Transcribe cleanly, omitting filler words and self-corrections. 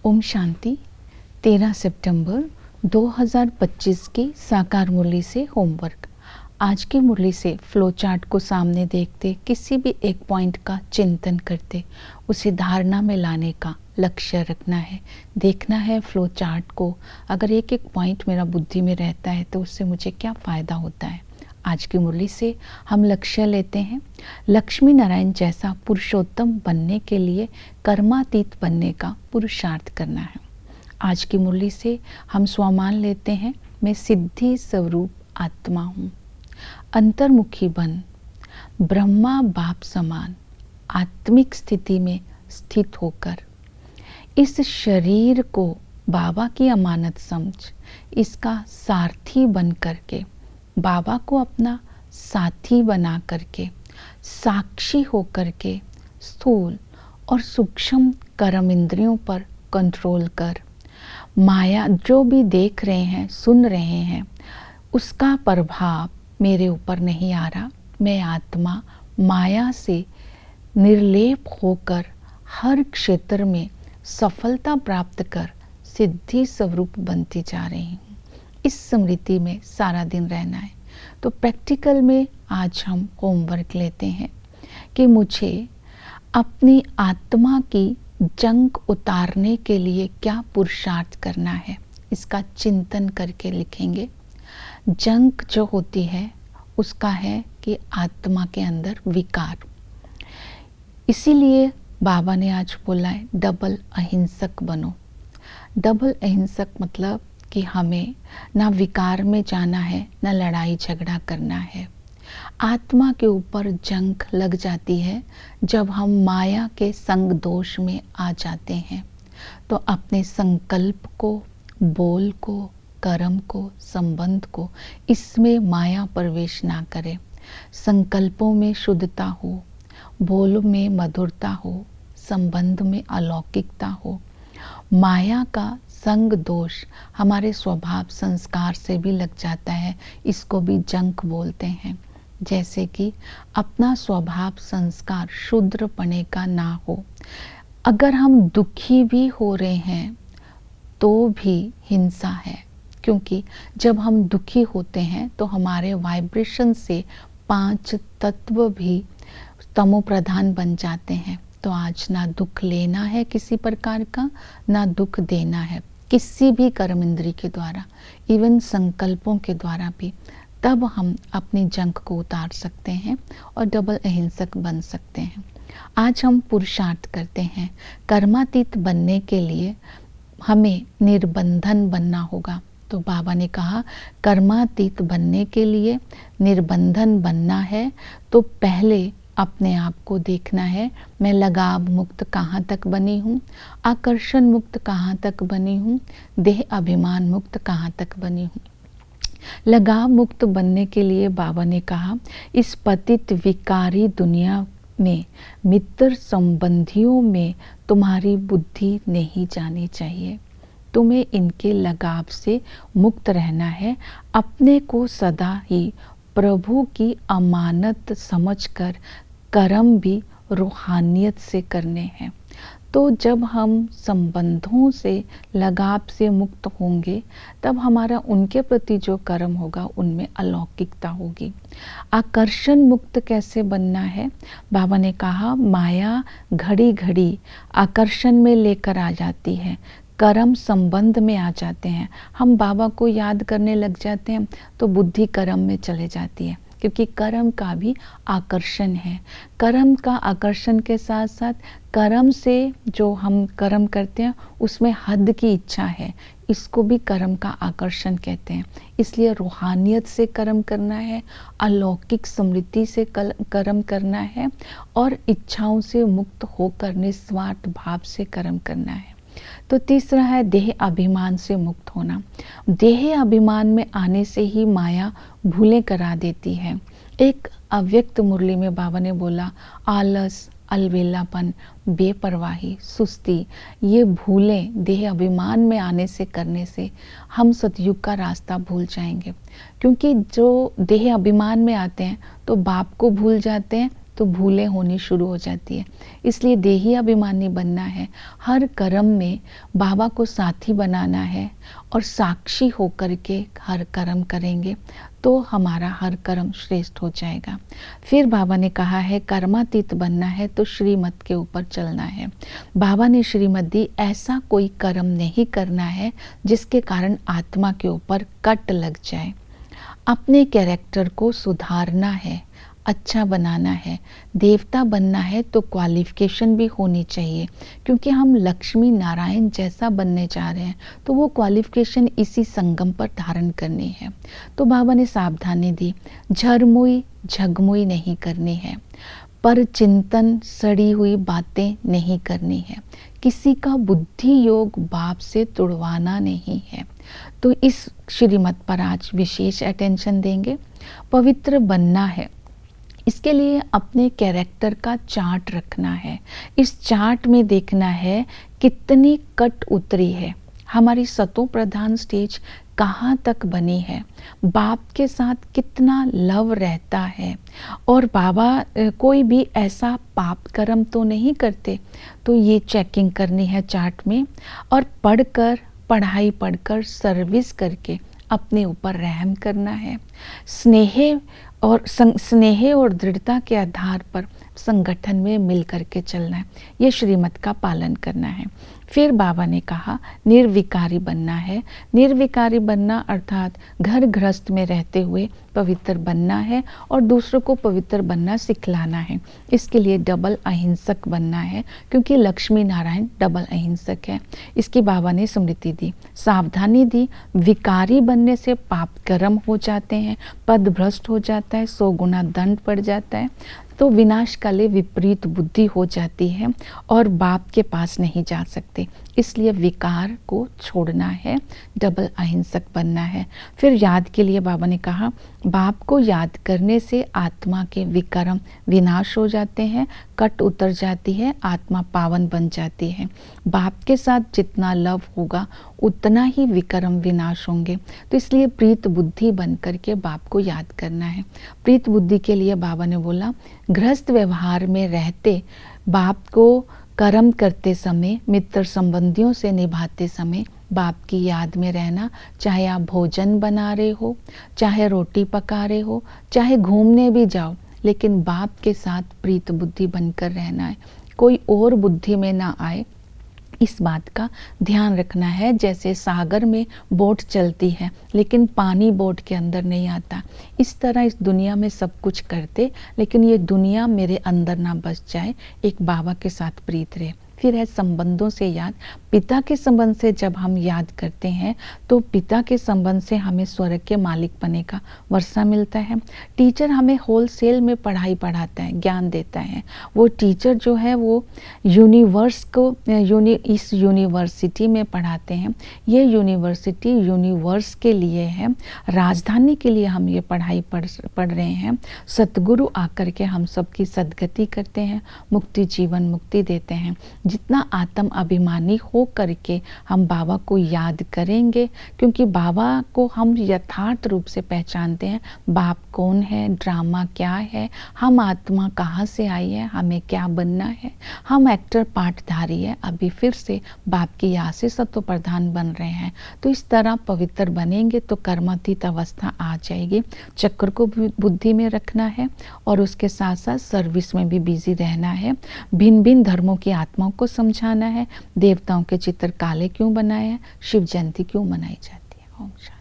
ओम शांति। 13 सितंबर 2025 की साकार मुरली से होमवर्क। आज की मुरली से फ्लो चार्ट को सामने देखते, किसी भी एक पॉइंट का चिंतन करते, उसे धारणा में लाने का लक्ष्य रखना है। देखना है फ्लो चार्ट को, अगर एक एक पॉइंट मेरा बुद्धि में रहता है तो उससे मुझे क्या फ़ायदा होता है। आज की मुरली से हम लक्ष्य लेते हैं, लक्ष्मी नारायण जैसा पुरुषोत्तम बनने के लिए कर्मातीत बनने का पुरुषार्थ करना है। आज की मुरली से हम स्वमान लेते हैं, मैं सिद्धि स्वरूप आत्मा हूँ। अंतर्मुखी बन ब्रह्मा बाप समान आत्मिक स्थिति में स्थित होकर इस शरीर को बाबा की अमानत समझ इसका सारथी बन करके बाबा को अपना साथी बना करके साक्षी होकर के स्थूल और सूक्ष्म कर्म इंद्रियों पर कंट्रोल कर माया जो भी देख रहे हैं सुन रहे हैं उसका प्रभाव मेरे ऊपर नहीं आ रहा। मैं आत्मा माया से निर्लेप होकर हर क्षेत्र में सफलता प्राप्त कर सिद्धि स्वरूप बनती जा रही हूँ। इस स्मृति में सारा दिन रहना है। तो प्रैक्टिकल में आज हम होमवर्क लेते हैं कि मुझे अपनी आत्मा की जंग उतारने के लिए क्या पुरुषार्थ करना है, इसका चिंतन करके लिखेंगे। जंग जो होती है उसका है कि आत्मा के अंदर विकार। इसीलिए बाबा ने आज बोला है डबल अहिंसक बनो। डबल अहिंसक मतलब कि हमें ना विकार में जाना है, ना लड़ाई झगड़ा करना है। आत्मा के ऊपर जंग लग जाती है जब हम माया के संग दोष में आ जाते हैं। तो अपने संकल्प को, बोल को, कर्म को, संबंध को, इसमें माया प्रवेश ना करे। संकल्पों में शुद्धता हो, बोल में मधुरता हो, संबंध में अलौकिकता हो। माया का संग दोष हमारे स्वभाव संस्कार से भी लग जाता है, इसको भी जंक बोलते हैं। जैसे कि अपना स्वभाव संस्कार शूद्रपने का ना हो। अगर हम दुखी भी हो रहे हैं तो भी हिंसा है, क्योंकि जब हम दुखी होते हैं तो हमारे वाइब्रेशन से 5 तत्व भी तमो प्रधान बन जाते हैं। तो आज ना दुख लेना है किसी प्रकार का, ना दुख देना है किसी भी कर्म इंद्री के द्वारा, इवन संकल्पों के द्वारा भी। तब हम अपनी जंग को उतार सकते हैं और डबल अहिंसक बन सकते हैं। आज हम पुरुषार्थ करते हैं, कर्मातीत बनने के लिए हमें निर्बंधन बनना होगा। तो बाबा ने कहा कर्मातीत बनने के लिए निर्बंधन बनना है तो पहले अपने आप को देखना है, मैं लगाव मुक्त कहाँ तक बनी हूँ, आकर्षण मुक्त कहाँ तक बनी हूँ, देह अभिमान मुक्त कहाँ तक बनी हूँ। लगाव मुक्त बनने के लिए बाबा ने कहा इस पतित विकारी दुनिया में मित्र संबंधियों में तुम्हारी बुद्धि नहीं जानी चाहिए। तुम्हें इनके लगाव से मुक्त रहना है। अपने को सदा ही प्रभु की अमानत समझकर कर्म भी रूहानियत से करने हैं। तो जब हम संबंधों से लगाव से मुक्त होंगे तब हमारा उनके प्रति जो कर्म होगा उनमें अलौकिकता होगी। आकर्षण मुक्त कैसे बनना है? बाबा ने कहा माया घड़ी घड़ी आकर्षण में लेकर आ जाती है, कर्म संबंध में आ जाते हैं। हम बाबा को याद करने लग जाते हैं तो बुद्धि कर्म में चले जाती है, क्योंकि कर्म का भी आकर्षण है। कर्म का आकर्षण के साथ साथ कर्म से जो हम कर्म करते हैं उसमें हद की इच्छा है, इसको भी कर्म का आकर्षण कहते हैं। इसलिए रूहानियत से कर्म करना है, अलौकिक स्मृति से कर्म करना है और इच्छाओं से मुक्त होकर निस्वार्थ भाव से कर्म करना है। तो तीसरा है देह अभिमान से मुक्त होना। देह अभिमान में आने से ही माया भूलें करा देती है। एक अव्यक्त मुरली में बाबा ने बोला आलस, अलबेलापन, बेपरवाही, सुस्ती, ये भूलें देह अभिमान में आने से करने से हम सतयुग का रास्ता भूल जाएंगे। क्योंकि जो देह अभिमान में आते हैं तो बाप को भूल जाते हैं, तो भूलें होनी शुरू हो जाती है। इसलिए देही अभिमानी बनना है, हर कर्म में बाबा को साथी बनाना है और साक्षी होकर के हर कर्म करेंगे तो हमारा हर कर्म श्रेष्ठ हो जाएगा। फिर बाबा ने कहा है कर्मातीत बनना है तो श्रीमत के ऊपर चलना है। बाबा ने श्रीमत दी, ऐसा कोई कर्म नहीं करना है जिसके कारण आत्मा के ऊपर कट लग जाए। अपने कैरेक्टर को सुधारना है, अच्छा बनाना है। देवता बनना है तो क्वालिफिकेशन भी होनी चाहिए, क्योंकि हम लक्ष्मी नारायण जैसा बनने जा रहे हैं तो वो क्वालिफिकेशन इसी संगम पर धारण करनी है। तो बाबा ने सावधानी दी, झरमुई झगमुई नहीं करनी है, पर चिंतन सड़ी हुई बातें नहीं करनी है, किसी का बुद्धि योग बाप से तुड़वाना नहीं है। तो इस श्रीमत पर आज विशेष अटेंशन देंगे। पवित्र बनना है, इसके लिए अपने कैरेक्टर का चार्ट रखना है। इस चार्ट में देखना है कितनी कट उतरी है, हमारी सतो प्रधान स्टेज कहाँ तक बनी है, बाप के साथ कितना लव रहता है, और बाबा कोई भी ऐसा पाप कर्म तो नहीं करते। तो ये चेकिंग करनी है चार्ट में, और पढ़ाई पढ़कर सर्विस करके अपने ऊपर रहम करना है। स्नेह और दृढ़ता के आधार पर संगठन में मिल करके चलना है, ये श्रीमत का पालन करना है। फिर बाबा ने कहा निर्विकारी बनना है। निर्विकारी बनना अर्थात घर गृहस्थ में रहते हुए पवित्र बनना है और दूसरों को पवित्र बनना सिखलाना है। इसके लिए डबल अहिंसक बनना है, क्योंकि लक्ष्मी नारायण डबल अहिंसक है। इसकी बाबा ने स्मृति दी, सावधानी दी। विकारी बनने से पाप कर्म हो जाते हैं, पद भ्रष्ट हो जाता है, 100 गुना दंड पड़ जाता है, तो विनाश काले विपरीत बुद्धि हो जाती है और बाप के पास नहीं जा सकते। इसलिए विकार को छोड़ना है, डबल अहिंसक बनना है। फिर याद के लिए बाबा ने कहा बाप को याद करने से आत्मा के विकर्म विनाश हो जाते हैं, कट उतर जाती है, आत्मा पावन बन जाती है। बाप के साथ जितना लव होगा उतना ही विकर्म विनाश होंगे। तो इसलिए प्रीत बुद्धि बन करके बाप को याद करना है। प्रीत बुद्धि के लिए बाबा ने बोला गृहस्थ व्यवहार में रहते बाप को कर्म करते समय, मित्र संबंधियों से निभाते समय बाप की याद में रहना। चाहे आप भोजन बना रहे हो, चाहे रोटी पका रहे हो, चाहे घूमने भी जाओ, लेकिन बाप के साथ प्रीत बुद्धि बनकर रहना है, कोई और बुद्धि में ना आए, इस बात का ध्यान रखना है। जैसे सागर में बोट चलती है लेकिन पानी बोट के अंदर नहीं आता, इस तरह इस दुनिया में सब कुछ करते लेकिन ये दुनिया मेरे अंदर ना बस जाए, एक बाबा के साथ प्रीत रहे। फिर है संबंधों से याद। पिता के संबंध से जब हम याद करते हैं तो पिता के संबंध से हमें स्वर्ग के मालिक बने का वर्षा मिलता है। टीचर हमें होलसेल में पढ़ाई पढ़ाता है, ज्ञान देता है। वो टीचर जो है वो यूनिवर्स को इस यूनिवर्सिटी में पढ़ाते हैं। ये यूनिवर्सिटी यूनिवर्स के लिए है, राजधानी के लिए हम ये पढ़ाई पढ़ रहे हैं। सतगुरु आकर के हम सबकी सदगति करते हैं, मुक्ति जीवन मुक्ति देते हैं। जितना आत्म अभिमानी हो करके हम बाबा को याद करेंगे, क्योंकि बाबा को हम यथार्थ रूप से पहचानते हैं। बाप कौन है, ड्रामा क्या है, हम आत्मा कहाँ से आई है, हमें क्या बनना है, हम एक्टर पार्टधारी है, अभी फिर से बाप की याद से सत्व प्रधान बन रहे हैं। तो इस तरह पवित्र बनेंगे तो कर्मातीत अवस्था आ जाएगी। चक्र को बुद्धि में रखना है और उसके साथ साथ सर्विस में भी बिजी रहना है। भिन्न भिन्न धर्मों की आत्माओं को समझाना है। देवताओं के चित्र काले क्यों बनाए हैं, शिव जयंती क्यों मनाई जाती है। ओम शांति।